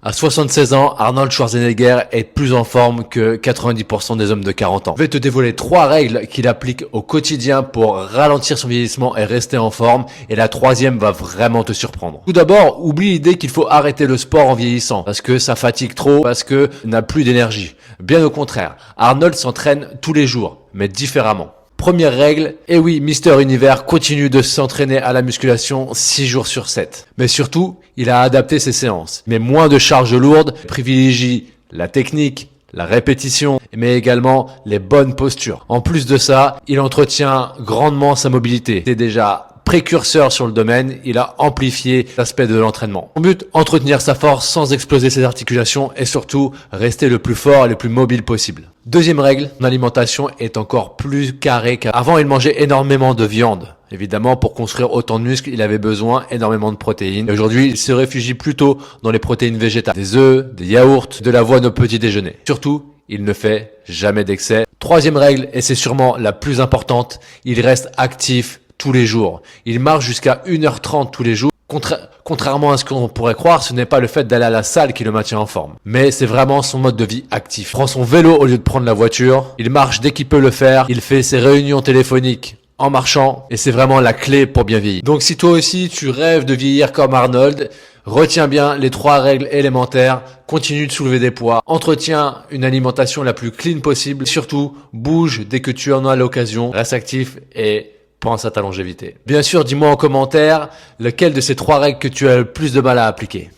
À 76 ans, Arnold Schwarzenegger est plus en forme que 90% des hommes de 40 ans. Je vais te dévoiler 3 règles qu'il applique au quotidien pour ralentir son vieillissement et rester en forme. Et la 3e va vraiment te surprendre. Tout d'abord, oublie l'idée qu'il faut arrêter le sport en vieillissant. Parce que ça fatigue trop, parce que n'a plus d'énergie. Bien au contraire, Arnold s'entraîne tous les jours, mais différemment. Première règle, et oui, Mister Univers continue de s'entraîner à la musculation 6 jours sur 7. Mais surtout, il a adapté ses séances. Mais moins de charges lourdes, privilégie la technique, la répétition, mais également les bonnes postures. En plus de ça, il entretient grandement sa mobilité. C'est déjà précurseur sur le domaine, il a amplifié l'aspect de l'entraînement. Son but, entretenir sa force sans exploser ses articulations et surtout rester le plus fort et le plus mobile possible. Deuxième règle, son alimentation est encore plus carrée qu'avant. Il mangeait énormément de viande. Évidemment, pour construire autant de muscles, il avait besoin énormément de protéines. Et aujourd'hui, il se réfugie plutôt dans les protéines végétales. Des œufs, des yaourts, de l'avoine au petit déjeuner. Surtout, il ne fait jamais d'excès. Troisième règle, et c'est sûrement la plus importante, il reste actif tous les jours. Il marche jusqu'à 1h30 tous les jours. Contrairement à ce qu'on pourrait croire, ce n'est pas le fait d'aller à la salle qui le maintient en forme. Mais c'est vraiment son mode de vie actif. Il prend son vélo au lieu de prendre la voiture. Il marche dès qu'il peut le faire. Il fait ses réunions téléphoniques en marchant. Et c'est vraiment la clé pour bien vieillir. Donc si toi aussi tu rêves de vieillir comme Arnold, retiens bien les 3 règles élémentaires. Continue de soulever des poids. Entretiens une alimentation la plus clean possible. Surtout, bouge dès que tu en as l'occasion. Reste actif et pense à ta longévité. Bien sûr, dis-moi en commentaire lequel de ces 3 règles que tu as le plus de mal à appliquer.